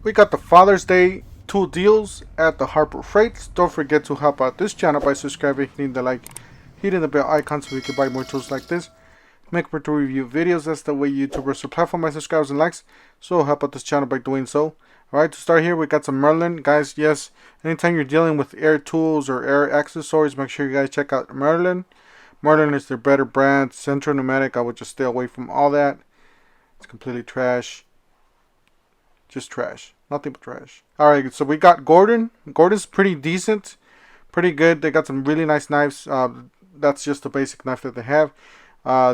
We got the Father's Day tool deals at the Harbor Freight. Don't forget to help out this channel by subscribing, hitting the like, hitting the bell icon so we can buy more tools like this. Make sure to review videos. That's the way YouTubers supply for my subscribers and likes. So help out this channel by doing so. Alright, to start here, we got some Merlin. Guys, yes, anytime you're dealing with air tools or air accessories, make sure you guys check out Merlin. Merlin is their better brand. Central Pneumatic, I would just stay away from all that. It's completely trash. Just trash. Nothing but trash. Alright, so we got Gordon. Gordon's pretty decent. Pretty good. They got some really nice knives. That's just the basic knife that they have.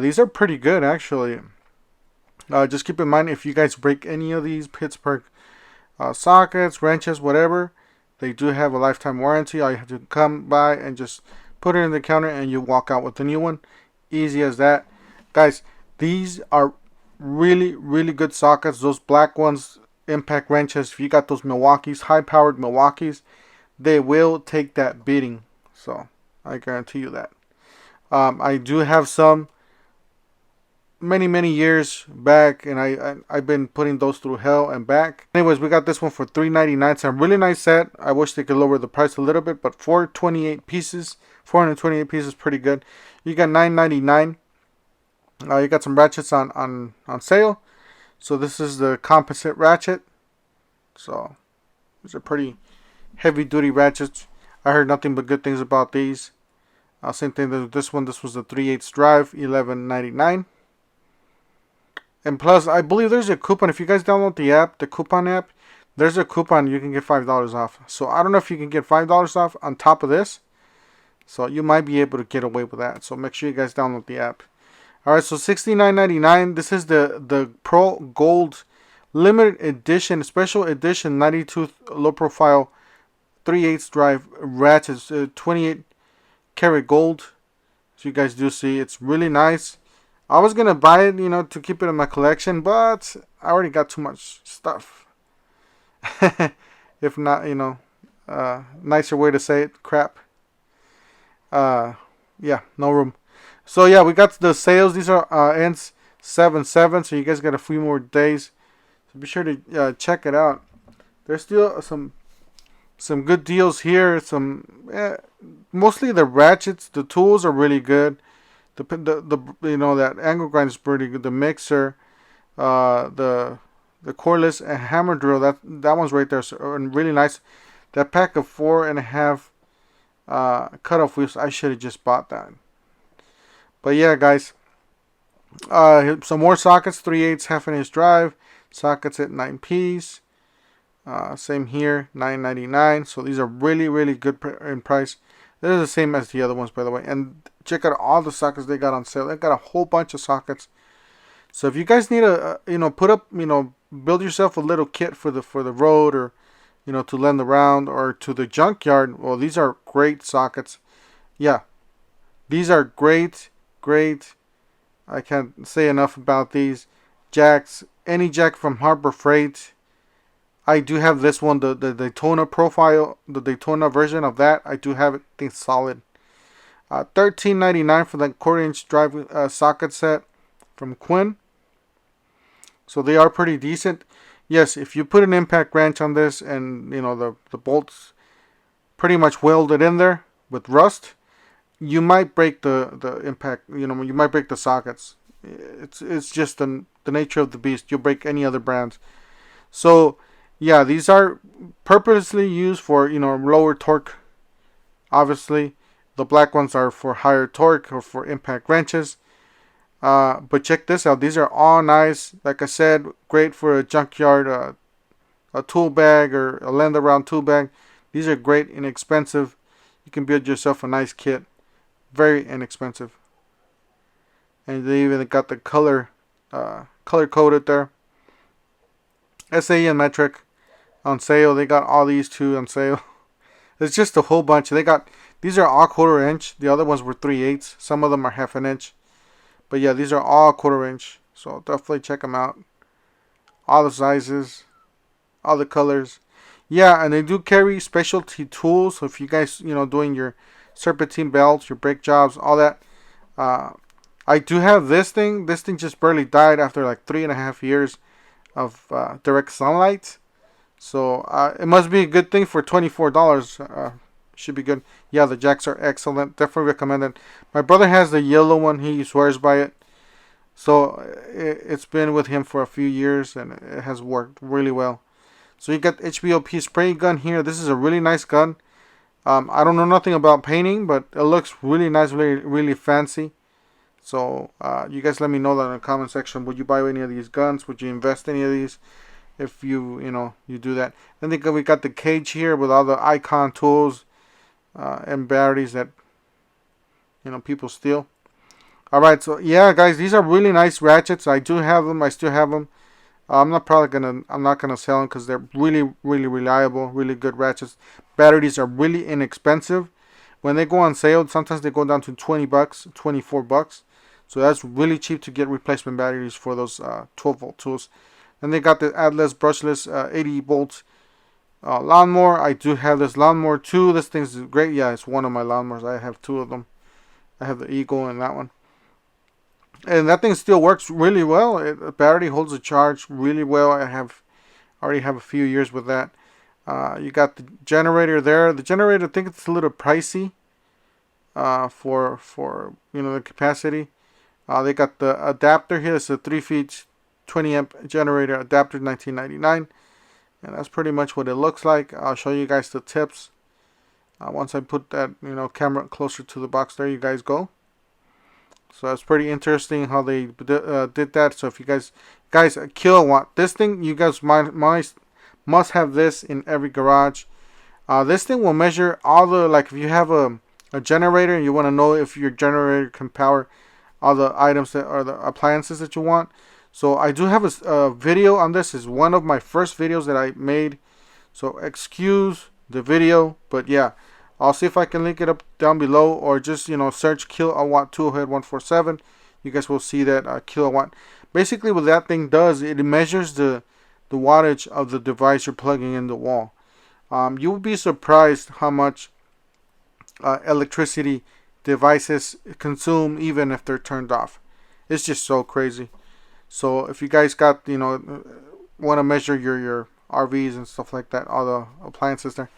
These are pretty good, actually. Just keep in mind, if you guys break any of these Pittsburgh sockets, wrenches, whatever, they do have a lifetime warranty. All you have to come by and just put it in the counter and you walk out with a new one. Easy as that. Guys, these are really, really good sockets. Those black ones, impact wrenches, if you got those Milwaukee's, high-powered Milwaukee's, they will take that beating. So, I guarantee you that. I do have some many years back, and I've been putting those through hell and back. Anyways, we got this one for $3.99. It's a really nice set. I wish they could lower the price a little bit, but 428 pieces, pretty good. You got $9.99. You got some ratchets on sale. So this is the composite ratchet. So these are pretty heavy duty ratchets. I heard nothing but good things about these. Same thing with this one. This was the 3/8 drive, $11.99. And plus, I believe there's a coupon. If you guys download the app, the coupon app, there's a coupon. You can get $5 off. So I don't know if you can get $5 off on top of this. So you might be able to get away with that. So make sure you guys download the app. Alright, so $69.99. This is the Pro Gold Limited Edition, Special Edition 92 low profile 3/8 drive ratchets, 28 karat gold. So you guys do see, it's really nice. I was gonna buy it, to keep it in my collection, but I already got too much stuff. If not, nicer way to say it, crap. Yeah, no room. So yeah, we got the sales. These are ends 7/7, so you guys got a few more days. So be sure to check it out. There's still some good deals here. Mostly the ratchets, the tools are really good. The that angle grind is pretty good. The mixer, the cordless and hammer drill, that one's right there. So really nice. That pack of 4.5 cutoff wheels, I should have just bought that. But yeah, guys, some more sockets, 3/8 half-inch drive, sockets at 9 piece. Same here, $9.99. So these are really good in price. They're the same as the other ones, by the way. And check out all the sockets they got on sale. They got a whole bunch of sockets. So if you guys need build yourself a little kit for the road, or to lend around, or to the junkyard, well, these are great sockets. Yeah, these are great. I can't say enough about these jacks. Any jack from Harbor Freight. I do have this one, the Daytona profile, the Daytona version of that. I do have it. I think it's solid. $13.99 for that 1/4-inch drive socket set from Quinn. So they are pretty decent. Yes, if you put an impact wrench on this and the bolts pretty much welded in there with rust, you might break the impact. You might break the sockets. It's just the nature of the beast. You'll break any other brands. So yeah, these are purposely used for lower torque. Obviously, the black ones are for higher torque or for impact wrenches. But check this out. These are all nice. Like I said, great for a junkyard, a tool bag, or a lend around tool bag. These are great, inexpensive. You can build yourself a nice kit. Very inexpensive. And they even got the color coded there. SAE and metric on sale. They got all these too on sale. It's just a whole bunch. These are all 1/4-inch. The other ones were 3/8. Some of them are 1/2 inch. But yeah, these are all 1/4-inch. So definitely check them out. All the sizes, all the colors. Yeah, and they do carry specialty tools. So if you guys, doing your serpentine belts, your brake jobs, all that. I do have this thing. This thing just barely died after like 3.5 years of direct sunlight. So it must be a good thing for $24. Should be good. Yeah, the jacks are excellent. Definitely recommend it. My brother has the yellow one. He swears by it. So it's been with him for a few years and it has worked really well. So you got HBOP spray gun here. This is a really nice gun. I don't know nothing about painting, but it looks really nice, really, really fancy. So you guys let me know that in the comment section. Would you buy any of these guns? Would you invest any of these? If you do that. Then we got the cage here with all the icon tools and batteries that people steal. All right, so yeah, guys, these are really nice ratchets. I do have them. I still have them. I'm not gonna sell them because they're really, really reliable, really good ratchets. Batteries are really inexpensive. When they go on sale, sometimes they go down to $20, $24. So that's really cheap to get replacement batteries for those 12-volt tools. Then they got the Atlas brushless 80 volts lawnmower. I do have this lawnmower too. This thing's great. Yeah, it's one of my lawnmowers. I have two of them. I have the Eagle and that one. And that thing still works really well. The battery holds a charge really well. I already have a few years with that. You got the generator there. The generator, I think it's a little pricey for the capacity. They got the adapter here. It's a 3 feet 20 amp generator adapter, $19.99, and that's pretty much what it looks like. I'll show you guys the tips once I put that camera closer to the box. There you guys go. So that's pretty interesting how they did that. So if you guys a kilowatt, this thing, you guys must have this in every garage. This thing will measure all the, like if you have a generator and you want to know if your generator can power all the items that are the appliances that you want. So I do have a video on this. It's one of my first videos that I made. So excuse the video, but yeah, I'll see if I can link it up down below, or just search kilowatt toolhead 147. You guys will see that kilowatt. Basically, what that thing does, it measures the wattage of the device you're plugging in the wall. You will be surprised how much electricity devices consume even if they're turned off. It's just so crazy. So if you guys got want to measure your RVs and stuff like that, all the appliances there.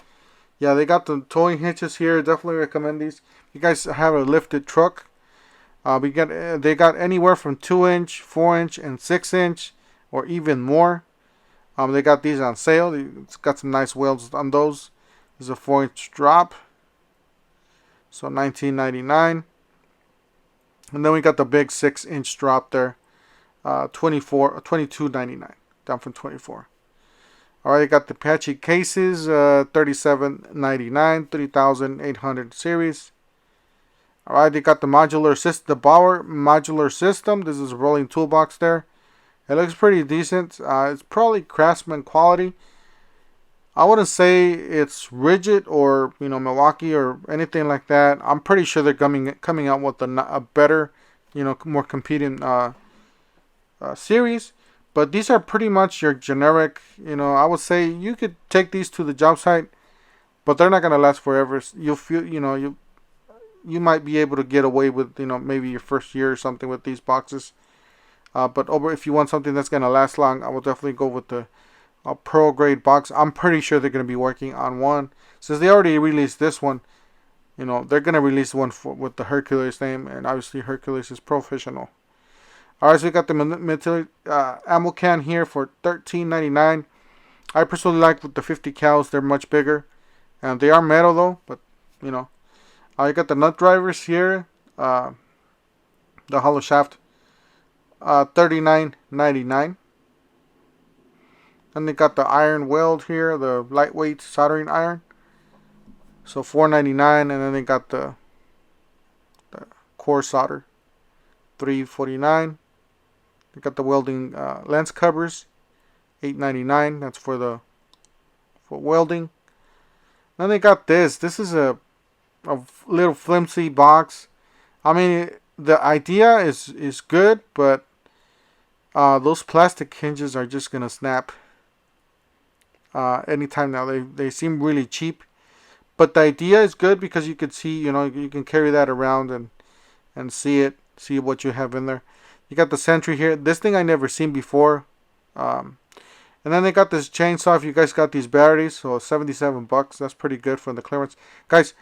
Yeah, they got the towing hitches here. Definitely recommend these. You guys have a lifted truck. They got anywhere from 2-inch, 4-inch, and 6-inch, or even more. They got these on sale. It's got some nice wheels on those. There's a 4-inch drop, so $19.99. And then we got the big 6-inch drop there, $22.99, down from $24. Alright, got the Apache cases, $37.99, 3800 series. Alright, they got the modular system, the Bauer modular system. This is a rolling toolbox there. It looks pretty decent. It's probably Craftsman quality. I wouldn't say it's rigid or Milwaukee or anything like that. I'm pretty sure they're coming out with a better, more competing series. But these are pretty much your generic, I would say you could take these to the job site, but they're not going to last forever. You'll feel, you might be able to get away with, maybe your first year or something with these boxes. But if you want something that's going to last long, I will definitely go with the pro grade box. I'm pretty sure they're going to be working on one. Since they already released this one, they're going to release one with the Hercules name, and obviously Hercules is professional. Alright, so we got the ammo can here for $13.99. I personally like with the 50 cals. They're much bigger. And they are metal though, but I got the nut drivers here. The hollow shaft. $39.99. Then they got the iron weld here, the lightweight soldering iron. So $4.99, and then they got the core solder, $3.49. They got the welding lens covers, $8.99. That's for welding. Then they got this. This is a little flimsy box. I mean, the idea is good, but those plastic hinges are just gonna snap anytime now. They seem really cheap, but the idea is good because you could see, you can carry that around and see what you have in there. You got the Sentry here. This thing I never seen before. And then they got this chainsaw if you guys got these batteries. So $77. That's pretty good for the clearance. Guys,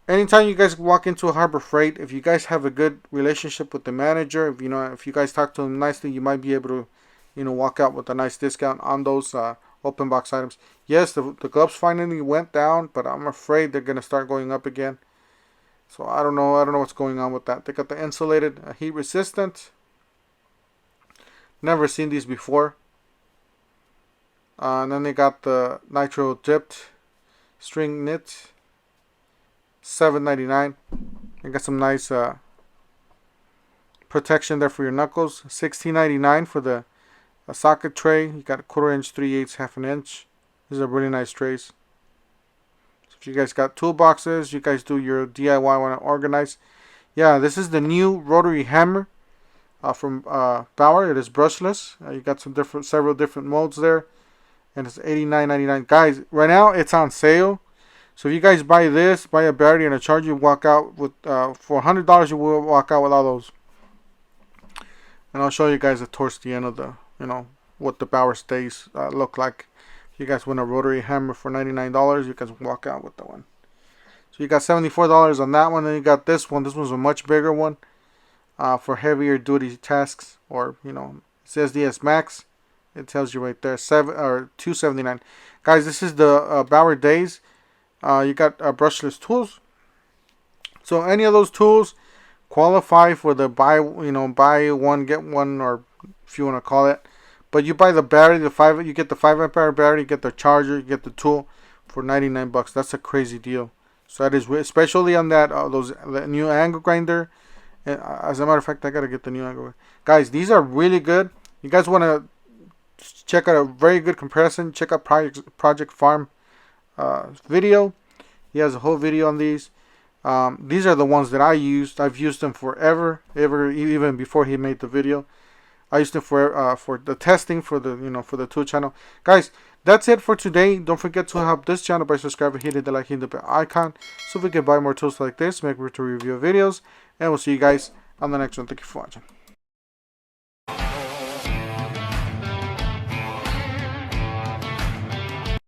anytime you guys walk into a Harbor Freight, if you guys have a good relationship with the manager, if you guys talk to him nicely, you might be able to, walk out with a nice discount on those open box items. Yes, the gloves finally went down, but I'm afraid they're gonna start going up again. So I don't know what's going on with that. They got the insulated, heat resistant. Never seen these before. And then they got the nitro dipped string knit, $7.99. They got some nice protection there for your knuckles. $16.99 for the socket tray. You got a 1/4 inch, 3/8, 1/2 inch. These are really nice trays. So if you guys got toolboxes, you guys do your DIY, want to organize. Yeah, this is the new rotary hammer from Bauer. It is brushless. You got several different modes there, and it's $89.99. Guys, right now it's on sale. So if you guys buy this, buy a battery and a charger, you walk out with for $100. You will walk out with all those. And I'll show you guys towards the end of the, what the Bauer stays look like. If you guys want a rotary hammer for $99, you guys walk out with the one. So you got $74 on that one. And you got this one. This one's a much bigger one for heavier duty tasks, or it says DS Max. It tells you right there, $279. Guys, this is the Bauer Days. You got brushless tools. So any of those tools qualify for the buy one get one, or if you want to call it. But you buy the battery, you get the 5 amp battery, you get the charger, you get the tool for $99. That's a crazy deal. So that is especially on that the new angle grinder. And as a matter of fact, I gotta get the new angle. Guys, these are really good. You guys want to check out a very good comparison? Check out Project Farm video. He has a whole video on these. These are the ones that I used. I've used them forever, even before he made the video. I used them for the testing for the for the tool channel. Guys, that's it for today. Don't forget to help this channel by subscribing, hitting the like, hitting the bell icon, so we can buy more tools like this, make sure to review videos, and we'll see you guys on the next one. Thank you for watching.